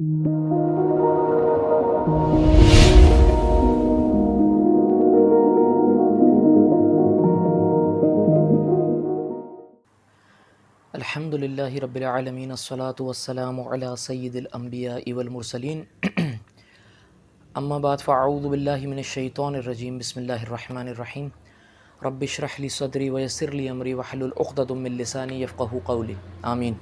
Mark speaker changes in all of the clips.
Speaker 1: الحمد للہ رب العالمین الصلاۃ والسلام علی سید الانبیاء والمرسلین اما بعد فاعوذ باللہ من الشیطان الرجیم بسم اللہ الرحمن الرحیم رب اشرح لی صدری ویسر لی امری واحلل عقدۃ من لسانی یفقہوا قولی آمین۔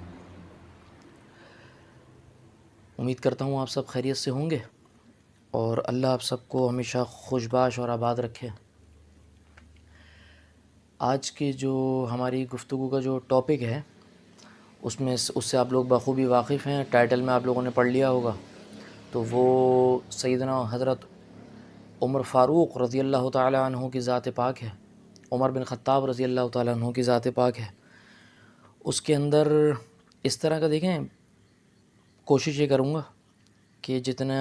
Speaker 1: امید کرتا ہوں آپ سب خیریت سے ہوں گے اور اللہ آپ سب کو ہمیشہ خوشباش اور آباد رکھے۔ آج کی جو ہماری گفتگو کا جو ٹاپک ہے اس سے آپ لوگ بخوبی واقف ہیں، ٹائٹل میں آپ لوگوں نے پڑھ لیا ہوگا، تو وہ سیدنا حضرت عمر فاروق رضی اللہ تعالیٰ عنہ کی ذات پاک ہے، عمر بن خطاب رضی اللہ تعالیٰ عنہ کی ذات پاک ہے۔ اس کے اندر اس طرح کا دیکھیں، کوشش یہ کروں گا کہ جتنا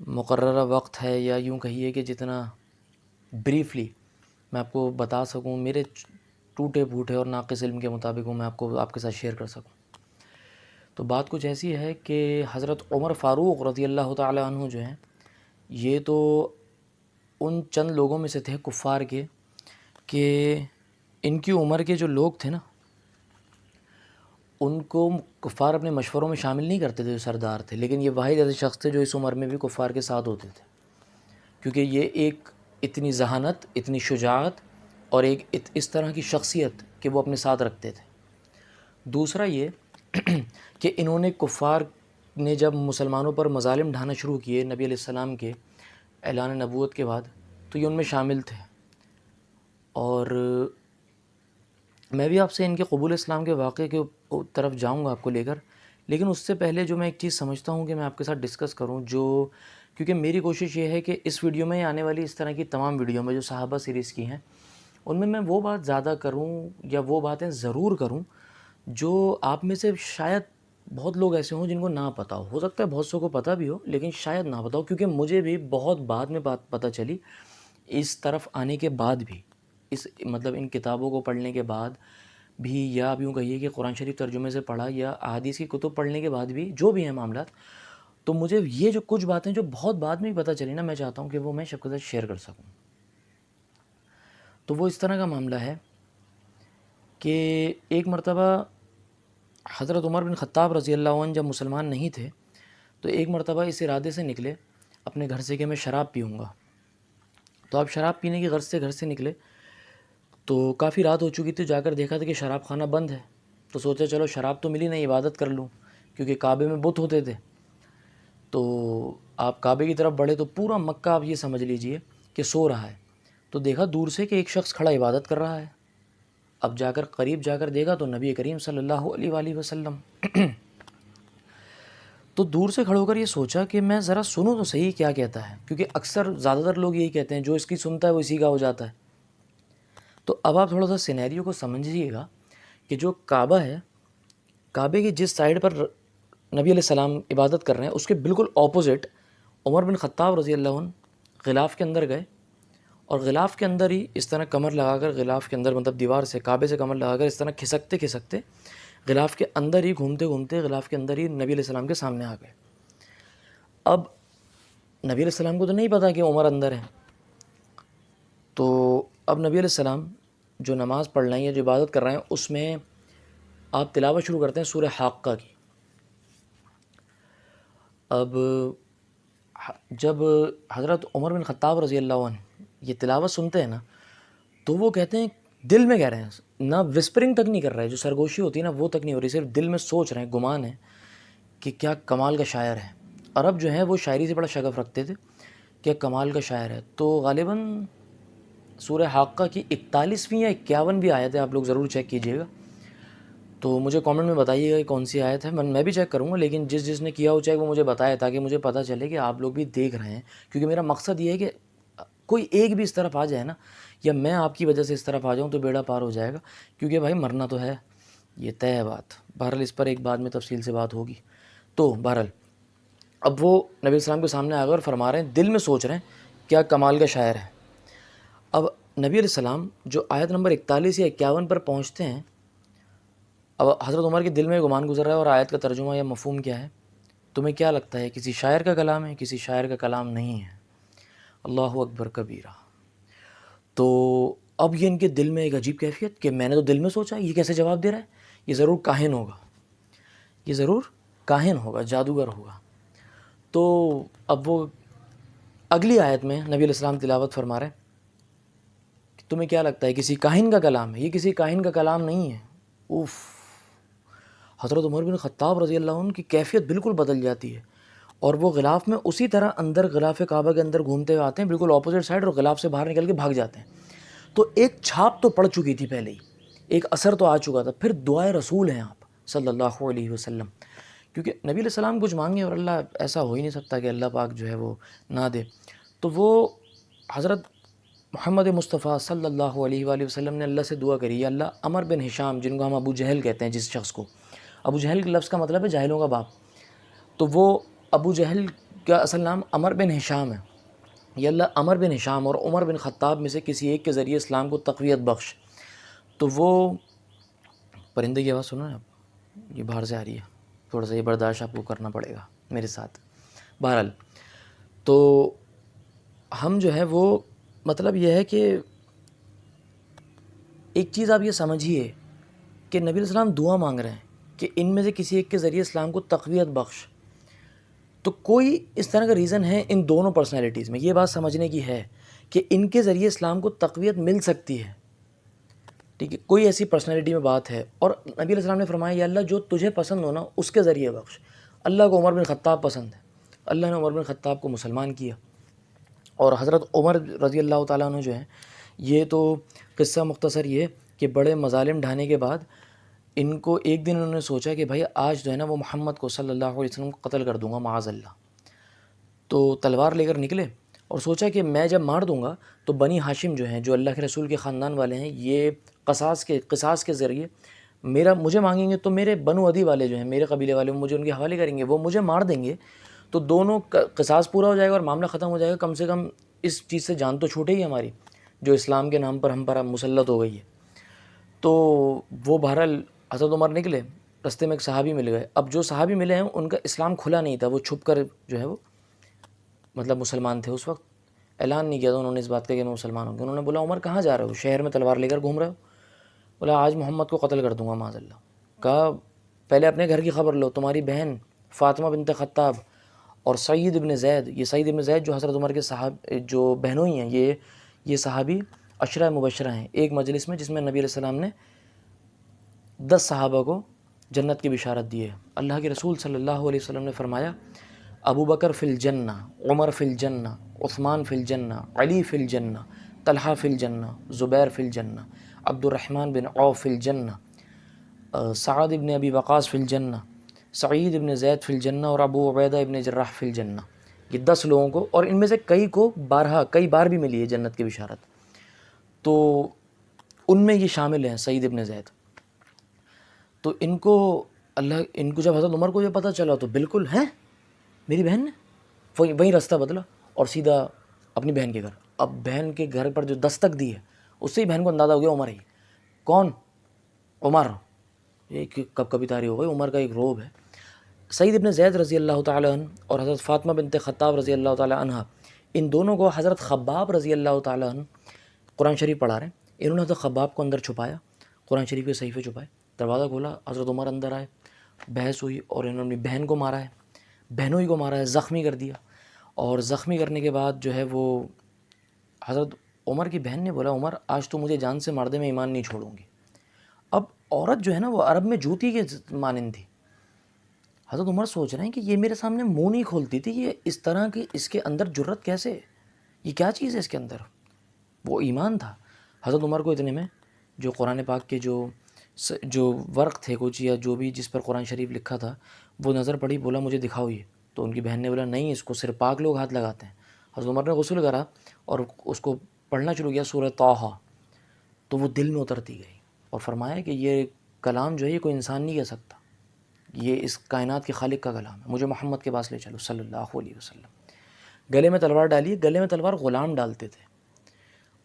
Speaker 1: مقررہ وقت ہے یا یوں کہیے کہ جتنا بریفلی میں آپ کو بتا سکوں، میرے ٹوٹے پھوٹے اور ناقص علم کے مطابق میں آپ کے ساتھ شیئر کر سکوں۔ تو بات کچھ ایسی ہے کہ حضرت عمر فاروق رضی اللہ تعالیٰ عنہ جو ہیں، یہ تو ان چند لوگوں میں سے تھے کفار کے کہ ان کی عمر کے جو لوگ تھے نا، ان کو کفار اپنے مشوروں میں شامل نہیں کرتے تھے جو سردار تھے، لیکن یہ واحد ایسے شخص تھے جو اس عمر میں بھی کفار کے ساتھ ہوتے تھے، کیونکہ یہ ایک اتنی ذہانت، اتنی شجاعت اور ایک اس طرح کی شخصیت کہ وہ اپنے ساتھ رکھتے تھے۔ دوسرا یہ کہ انہوں نے کفار نے جب مسلمانوں پر مظالم ڈھانا شروع کیے نبی علیہ السلام کے اعلان نبوت کے بعد، تو یہ ان میں شامل تھے۔ اور میں بھی آپ سے ان کے قبول اسلام کے واقعے کے طرف جاؤں گا آپ کو لے کر، لیکن اس سے پہلے جو میں ایک چیز سمجھتا ہوں کہ میں آپ کے ساتھ ڈسکس کروں، کیونکہ میری کوشش یہ ہے کہ اس ویڈیو میں آنے والی اس طرح کی تمام ویڈیو میں جو صحابہ سیریز کی ہیں، ان میں وہ بات زیادہ کروں یا وہ باتیں ضرور کروں جو آپ میں سے شاید بہت لوگ ایسے ہوں جن کو نہ پتہ ہو سکتا ہے بہت سو کو پتہ بھی ہو، لیکن شاید نہ پتہ ہو، کیونکہ مجھے بھی بہت بعد میں بات پتہ چلی اس طرف آنے کے بعد بھی، مطلب ان کتابوں کو پڑھنے کے بعد بھی، یا آپ یوں کہیے کہ قرآن شریف ترجمے سے پڑھا یا احادیث کی کتب پڑھنے کے بعد بھی، جو بھی ہیں معاملات، تو مجھے یہ جو کچھ باتیں جو بہت بعد میں پتہ چلی نا، میں چاہتا ہوں کہ وہ میں سب کے ساتھ شیئر کر سکوں۔ تو وہ اس طرح کا معاملہ ہے کہ ایک مرتبہ حضرت عمر بن خطاب رضی اللہ عنہ جب مسلمان نہیں تھے، تو ایک مرتبہ اس ارادے سے نکلے اپنے گھر سے کہ میں شراب پیوں گا۔ تو آپ شراب پینے کی غرض سے گھر سے نکلے، تو کافی رات ہو چکی تھی، جا کر دیکھا تھا کہ شراب خانہ بند ہے، تو سوچا چلو شراب تو ملی نہیں، عبادت کر لوں، کیونکہ کعبے میں بت ہوتے تھے۔ تو آپ کعبے کی طرف بڑھے تو پورا مکہ آپ یہ سمجھ لیجئے کہ سو رہا ہے، تو دیکھا دور سے کہ ایک شخص کھڑا عبادت کر رہا ہے۔ اب جا کر قریب جا کر دیکھا تو نبی کریم صلی اللہ علیہ وآلہ وسلم۔ تو دور سے کھڑے ہو کر یہ سوچا کہ میں ذرا سنوں تو صحیح کیا کہتا ہے، کیونکہ اکثر زیادہ تر لوگ یہی کہتے ہیں جو اس کی سنتا ہے وہ اسی کا ہو جاتا ہے۔ تو اب آپ تھوڑا سا سینیریو کو سمجھیے گا کہ جو کعبہ ہے، کعبے کی جس سائیڈ پر نبی علیہ السلام عبادت کر رہے ہیں، اس کے بالکل اپوزٹ عمر بن خطاب رضی اللہ عنہ غلاف کے اندر گئے، اور غلاف کے اندر ہی اس طرح کمر لگا کر، غلاف کے اندر مطلب دیوار سے کعبے سے کمر لگا کر اس طرح کھسکتے کھسکتے غلاف کے اندر ہی گھومتے گھومتے غلاف کے اندر ہی نبی علیہ السلام کے سامنے آ گئے۔ اب نبی علیہ السلام کو تو نہیں پتا کہ عمر اندر ہے، تو اب نبی علیہ السلام جو نماز پڑھ رہے ہیں یا جو عبادت کر رہے ہیں، اس میں آپ تلاوت شروع کرتے ہیں سورہ حاقہ کی۔ اب جب حضرت عمر بن خطاب رضی اللہ عنہ یہ تلاوت سنتے ہیں نا، تو وہ کہتے ہیں، دل میں کہہ رہے ہیں، نہ وسپرنگ تک نہیں کر رہے، جو سرگوشی ہوتی ہے نا وہ تک نہیں ہو رہی، صرف دل میں سوچ رہے ہیں، گمان ہے کہ کیا کمال کا شاعر ہے۔ عرب جو ہیں وہ شاعری سے بڑا شغف رکھتے تھے، کیا کمال کا شاعر ہے۔ تو غالباً سورہ حاقہ کی 41ویں یا 51ویں آیت ہے، آپ لوگ ضرور چیک کیجئے گا، تو مجھے کامنٹ میں بتائیے گا کہ کون سی آیت ہے، میں بھی چیک کروں گا، لیکن جس نے کیا ہو چیک وہ مجھے بتائے، تاکہ مجھے پتہ چلے کہ آپ لوگ بھی دیکھ رہے ہیں، کیونکہ میرا مقصد یہ ہے کہ کوئی ایک بھی اس طرف آ جائے نا، یا میں آپ کی وجہ سے اس طرف آ جاؤں تو بیڑا پار ہو جائے گا، کیونکہ بھائی مرنا تو ہے، یہ طے ہے بات۔ بہرحال اس پر ایک بعد میں تفصیل سے بات ہوگی۔ تو بہرحال اب وہ نبی علیہ السلام کے سامنے آ گئے اور فرما رہے ہیں، دل میں سوچ رہے ہیں کیا کمال کا شاعر ہے۔ اب نبی علیہ السلام جو آیت نمبر 41 یا 51 پر پہنچتے ہیں، اب حضرت عمر کے دل میں گمان گزر رہا ہے، اور آیت کا ترجمہ یا مفہوم کیا ہے تمہیں کیا لگتا ہے کسی شاعر کا کلام ہے؟ کسی شاعر کا کلام نہیں ہے۔ اللہ اکبر کبیرہ۔ تو اب یہ ان کے دل میں ایک عجیب کیفیت کہ میں نے تو دل میں سوچا یہ کیسے جواب دے رہا ہے، یہ ضرور کاہن ہوگا، یہ ضرور کاہن ہوگا، جادوگر ہوگا۔ تو اب وہ اگلی آیت میں نبی علیہ السلام تلاوت فرما رہے ہیں کہ تمہیں کیا لگتا ہے کسی کاہن کا کلام ہے؟ یہ کسی کاہن کا کلام نہیں ہے۔ اوف! حضرت عمر بن خطاب رضی اللہ عنہ کی کیفیت بالکل بدل جاتی ہے، اور وہ غلاف میں اسی طرح اندر غلاف کعبہ کے اندر گھومتے ہوئے آتے ہیں، بالکل اپوزٹ سائڈ، اور غلاف سے باہر نکل کے بھاگ جاتے ہیں۔ تو ایک چھاپ تو پڑ چکی تھی پہلے ہی، ایک اثر تو آ چکا تھا، پھر دعائے رسول ہیں آپ صلی اللہ علیہ وسلم، کیونکہ نبی علیہ السلام کچھ مانگے اور اللہ، ایسا ہو ہی نہیں سکتا کہ اللہ پاک جو ہے وہ نہ دے۔ تو وہ حضرت محمد مصطفیٰ صلی اللہ علیہ وآلہ وسلم نے اللہ سے دعا کری، یا اللہ عمر بن ہشام، جن کو ہم ابو جہل کہتے ہیں، جس شخص کو، ابو جہل کے لفظ کا مطلب ہے جاہلوں کا باپ، تو وہ ابو جہل کا اصل نام عمر بن ہشام ہے، یا اللہ عمر بن ہشام اور عمر بن خطاب میں سے کسی ایک کے ذریعے اسلام کو تقویت بخش۔ تو وہ پرندے کی آواز سنو نا آپ، یہ باہر سے آ رہی ہے، تھوڑا سا یہ برداشت آپ کو کرنا پڑے گا میرے ساتھ۔ بہرحال تو ہم جو ہے وہ مطلب یہ ہے کہ ایک چیز آپ یہ سمجھیے کہ نبی علیہ السلام دعا مانگ رہے ہیں کہ ان میں سے کسی ایک کے ذریعے اسلام کو تقویت بخش۔ تو کوئی اس طرح کا ریزن ہے ان دونوں پرسنالٹیز میں، یہ بات سمجھنے کی ہے کہ ان کے ذریعے اسلام کو تقویت مل سکتی ہے، ٹھیک ہے، کوئی ایسی پرسنالٹی میں بات ہے۔ اور نبی علیہ السلام نے فرمایا یا اللہ جو تجھے پسند ہو نا اس کے ذریعے بخش۔ اللہ کو عمر بن خطاب پسند ہے، اللہ نے عمر بن خطاب کو مسلمان کیا، اور حضرت عمر رضی اللہ تعالیٰ عنہ جو ہیں، یہ تو قصہ مختصر یہ کہ بڑے مظالم ڈھانے کے بعد ان کو ایک دن انہوں نے سوچا کہ بھائی آج جو ہے نا وہ محمد کو صلی اللہ علیہ وسلم کو قتل کر دوں گا معاذ اللہ۔ تو تلوار لے کر نکلے اور سوچا کہ میں جب مار دوں گا تو بنی ہاشم جو ہیں، جو اللہ کے رسول کے خاندان والے ہیں، یہ قصاص کے ذریعے مجھے مانگیں گے، تو میرے بنو عدی والے جو ہیں، میرے قبیلے والے، مجھے ان کے حوالے کریں گے، وہ مجھے مار دیں گے، تو دونوں قصاص پورا ہو جائے گا اور معاملہ ختم ہو جائے گا، کم سے کم اس چیز سے جان تو چھوٹے ہی ہماری، جو اسلام کے نام پر ہم پر مسلط ہو گئی ہے۔ تو وہ بہرحال حضرت عمر نکلے، رستے میں ایک صحابی مل گئے۔ اب جو صحابی ملے ہیں ان کا اسلام کھلا نہیں تھا، وہ چھپ کر جو ہے وہ مطلب مسلمان تھے، اس وقت اعلان نہیں کیا تھا انہوں نے اس بات کا کہ میں مسلمان ہوں گا۔ انہوں نے بولا عمر کہاں جا رہے ہو؟ شہر میں تلوار لے کر گھوم رہے ہو؟ بولا آج محمد کو قتل کر دوں گا معاذ اللہ۔ کہا پہلے اپنے گھر کی خبر لو، تمہاری بہن فاطمہ بنت خطاب اور سعید ابن زید، یہ سعید ابن زید جو حضرت عمر کے جو بہنوں ہی ہیں، یہ صحابی عشرہ مبشرہ ہیں، ایک مجلس میں جس میں نبی علیہ السلام نے 10 صحابہ کو جنت کی بشارت دی ہے۔ اللہ کے رسول صلی اللہ علیہ وسلم نے فرمایا ابو بکر فی الجنہ، عمر فی الجنہ، عثمان فی الجنہ، علی فی الجنہ، طلحہ فی الجنہ، زبیر فی الجنہ، عبد الرحمن بن عوف فی الجنہ، سعد ابن ابی وقاص فی الجنہ، سعید ابن زید فی الجنہ، اور ابو عبیدہ ابن جراح فی الجنہ۔ یہ 10 لوگوں کو، اور ان میں سے کئی کو کئی بار بھی ملی ہے جنت کی بشارت، تو ان میں یہ شامل ہیں سعید ابن زید۔ تو ان کو جب حضرت عمر کو یہ پتہ چلا تو بالکل ہیں میری بہن نے وہیں راستہ بدلا اور سیدھا اپنی بہن کے گھر۔ اب بہن کے گھر پر جو دستک دی ہے اس سے ہی بہن کو اندازہ ہو گیا عمر ہی کون؟ عمر، ایک کبھی تاری ہو گئی، عمر کا ایک روب ہے۔ سعید ابن زید رضی اللہ تعالیٰ عنہ اور حضرت فاطمہ بنت خطاب رضی اللہ تعالیٰ عنہ، ان دونوں کو حضرت خباب رضی اللہ تعالیٰ عنہ قرآن شریف پڑھا رہے ہیں۔ انہوں نے حضرت خباب کو اندر چھپایا، قرآن شریف کے صحیفے چھپائے، دروازہ کھولا، حضرت عمر اندر آئے، بحث ہوئی، اور انہوں نے بہن کو مارا ہے، بہنوں ہی کو مارا ہے، زخمی کر دیا۔ اور زخمی کرنے کے بعد جو ہے وہ حضرت عمر کی بہن نے بولا عمر آج تو مجھے جان سے مار دے، میں ایمان نہیں چھوڑوں گی۔ اب عورت جو ہے نا وہ عرب میں جوتی کے مانند تھی۔ حضرت عمر سوچ رہے ہیں کہ یہ میرے سامنے منہ نہیں کھولتی تھی، یہ اس طرح کی اس کے اندر جرت کیسے، یہ کیا چیز ہے اس کے اندر؟ وہ ایمان تھا حضرت عمر کو اتنے میں، جو قرآن پاک کے جو ورق تھے کچھ یا جو بھی جس پر قرآن شریف لکھا تھا وہ نظر پڑی، بولا مجھے دکھاؤ یہ۔ تو ان کی بہن نے بولا نہیں، اس کو صرف پاک لوگ ہاتھ لگاتے ہیں۔ حضرت عمر نے غسل کرا اور اس کو پڑھنا شروع کیا، سورہ طٰہٰ، تو وہ دل میں اترتی گئی، اور فرمایا کہ یہ کلام جو ہے یہ کوئی انسان نہیں کہہ سکتا، یہ اس کائنات کے خالق کا کلام ہے، مجھے محمد کے پاس لے چلو صلی اللہ علیہ وسلم۔ گلے میں تلوار ڈالی، گلے میں تلوار غلام ڈالتے تھے،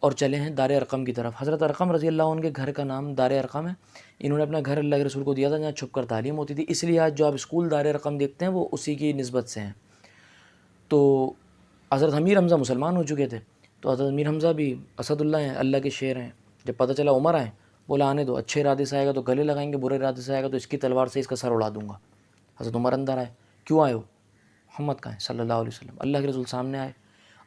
Speaker 1: اور چلے ہیں دار ارقم کی طرف۔ حضرت ارقم رضی اللہ عنہ کے گھر کا نام دار ارقم ہے۔ انہوں نے اپنا گھر اللہ کے رسول کو دیا تھا جہاں چھپ کر تعلیم ہوتی تھی، اس لیے آج جو آپ اسکول دار ارقم دیکھتے ہیں وہ اسی کی نسبت سے ہیں۔ تو حضرت امیر حمزہ مسلمان ہو چکے تھے، تو حضرت امیر حمزہ بھی اسد اللہ ہیں، اللہ کے شیر ہیں۔ جب پتہ چلا عمر آئے، بولا آنے دو، اچھے ارادے سے آئے گا تو گلے لگائیں گے، برے ارادے سے آئے گا تو اس کی تلوار سے اس کا سر اڑا دوں گا۔ حضرت عمر اندر آئے، کیوں آئے ہو؟ محمد کہاں ہیں صلی اللہ علیہ وسلم؟ اللہ کے رسول سامنے آئے،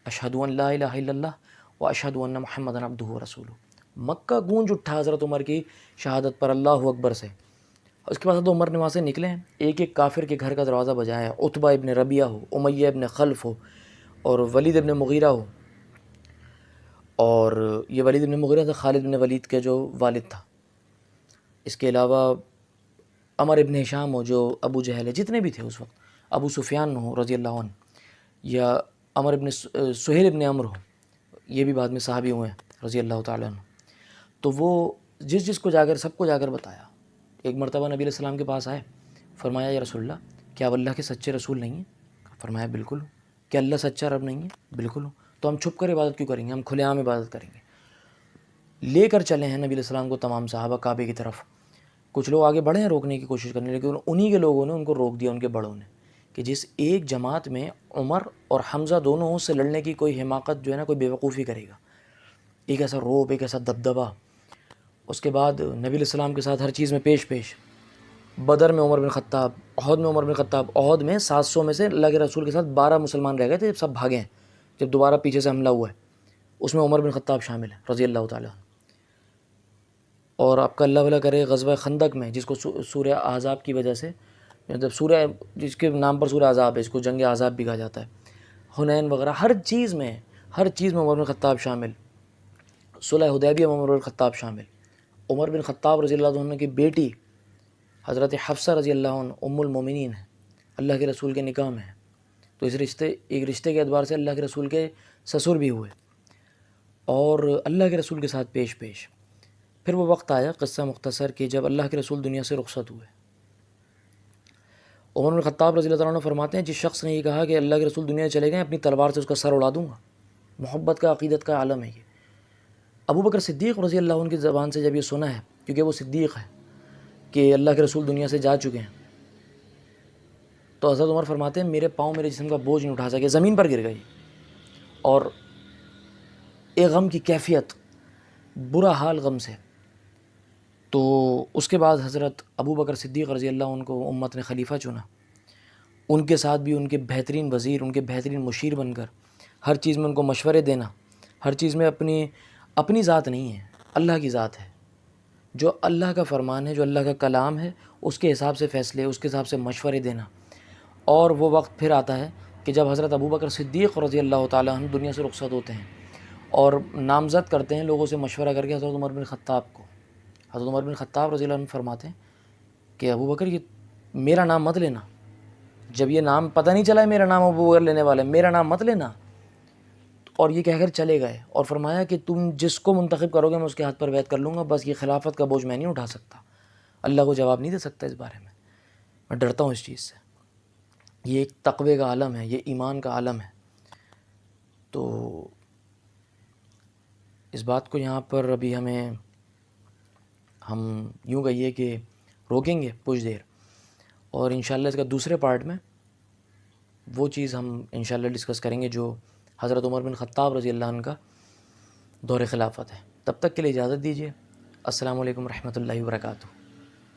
Speaker 1: اشہد ان لا الہ الا اللہ و اشہد ان محمد عبدہ و رسولہ۔ مکہ گونج اٹھا حضرت عمر کی شہادت پر، اللہ اکبر سے۔ اس کے بعد حضرت عمر نے وہاں سے نکلے ہیں، ایک ایک کافر کے گھر کا دروازہ بجایا ہے، عتبہ ابن ربیعہ ہو، امیہ ابن خلف ہو، اور ولید ابن مغیرہ ہو، اور یہ ولید ابن مغیرہ تھا خالد ابن ولید کے جو والد تھا۔ اس کے علاوہ عمر ابن ہشام ہو جو ابو جہل ہے، جتنے بھی تھے اس وقت، ابو سفیان ہو رضی اللہ عنہ، یا عمر ابن سہیل ابن عمر ہو، یہ بھی بعد میں صحابی ہوئے ہیں رضی اللہ تعالیٰ عنہ۔ تو وہ جس کو جا کر سب کو جا کر بتایا۔ ایک مرتبہ نبی علیہ السلام کے پاس آئے، فرمایا یا رسول اللہ کیا آپ اللہ کے سچے رسول نہیں ہیں؟ فرمایا بالکل ہوں۔ کیا اللہ سچا رب نہیں ہے؟ بالکل ہوں۔ تو ہم چھپ کر عبادت کیوں کریں گے؟ ہم کھلے عام عبادت کریں گے۔ لے کر چلے ہیں نبی علیہ السلام کو تمام صحابہ کعبے کی طرف۔ کچھ لوگ آگے بڑھے ہیں روکنے کی کوشش کرنے، لیکن انہی کے لوگوں نے ان کو روک دیا، ان کے بڑوں نے، کہ جس ایک جماعت میں عمر اور حمزہ دونوں سے لڑنے کی کوئی حماقت جو ہے نا، کوئی بیوقوفی کرے گا، ایک ایسا روب، ایک ایسا دبدبہ۔ اس کے بعد نبی علیہ السلام کے ساتھ ہر چیز میں پیش بدر میں عمر بن خطاب، احد میں عمر بن خطاب۔ احد میں 700 میں سے اللہ کے رسول کے ساتھ 12 مسلمان رہ گئے تھے، جب سب بھاگے ہیں، جب دوبارہ پیچھے سے حملہ ہوا ہے، اس میں عمر بن خطاب شامل ہے رضی اللہ تعالیٰ عنہ۔ اور آپ کا اللہ ولا کرے غزوہ خندق میں، جس کو سورہ احزاب کی وجہ سے، مطلب سورہ جس کے نام پر سورہ احزاب ہے، اس کو جنگ احزاب بھی کہا جاتا ہے، حنین وغیرہ، ہر چیز میں عمر بن خطاب شامل۔ صلح حدیبیہ میں عمر بن خطاب شامل۔ عمر بن خطاب رضی اللہ عنہ کی بیٹی حضرت حفصہ رضی اللہ عنہ ام المومنین ہے، اللہ کے رسول کے نکاح میں ہے، تو اس رشتے کے اعتبار سے اللہ کے رسول کے سسر بھی ہوئے، اور اللہ کے رسول کے ساتھ پیش۔ پھر وہ وقت آیا، قصہ مختصر، کہ جب اللہ کے رسول دنیا سے رخصت ہوئے۔ عمر بن خطاب رضی اللہ عنہ فرماتے ہیں، جس شخص نے یہ کہا کہ اللہ کے رسول دنیا سے چلے گئے، اپنی تلوار سے اس کا سر اڑا دوں گا، محبت کا، عقیدت کا عالم ہے یہ۔ ابو بکر صدیق رضی اللہ عنہ کی زبان سے جب یہ سنا ہے، کیونکہ وہ صدیق ہے، کہ اللہ کے رسول دنیا سے جا چکے ہیں، تو حضرت عمر فرماتے ہیں میرے پاؤں میرے جسم کا بوجھ نہیں اٹھا سکے، زمین پر گر گئی، اور ایک غم کی کیفیت، برا حال غم سے۔ تو اس کے بعد حضرت ابو بکر صدیق رضی اللہ عنہ کو امت نے خلیفہ چنا، ان کے ساتھ بھی ان کے بہترین وزیر، ان کے بہترین مشیر بن کر، ہر چیز میں ان کو مشورے دینا، ہر چیز میں اپنی ذات نہیں ہے، اللہ کی ذات ہے، جو اللہ کا فرمان ہے، جو اللہ کا کلام ہے، اس کے حساب سے فیصلے، اس کے حساب سے مشورے دینا۔ اور وہ وقت پھر آتا ہے کہ جب حضرت ابو بکر صدیق رضی اللہ تعالیٰ عنہ دنیا سے رخصت ہوتے ہیں، اور نامزد کرتے ہیں لوگوں سے مشورہ کر کے حضرت عمر بن خطاب کو۔ حضرت عمر بن خطاب رضی اللہ عنہ فرماتے ہیں کہ ابو بکر، یہ میرا نام مت لینا، جب یہ نام پتہ نہیں چلا ہے میرا نام ابو بکر لینے والا ہے، میرا نام مت لینا۔ اور یہ کہہ کر چلے گئے، اور فرمایا کہ تم جس کو منتخب کرو گے میں اس کے ہاتھ پر بیعت کر لوں گا، بس یہ خلافت کا بوجھ میں نہیں اٹھا سکتا، اللہ کو جواب نہیں دے سکتا اس بارے میں ڈرتا ہوں اس چیز سے۔ یہ ایک تقوی کا عالم ہے، یہ ایمان کا عالم ہے۔ تو اس بات کو یہاں پر ابھی ہم یوں کہیے کہ روکیں گے کچھ دیر، اور انشاءاللہ اس کا دوسرے پارٹ میں وہ چیز ہم انشاءاللہ ڈسکس کریں گے جو حضرت عمر بن خطاب رضی اللہ عنہ کا دور خلافت ہے۔ تب تک کے لیے اجازت دیجیے۔ السلام علیکم ورحمۃ اللہ وبرکاتہ۔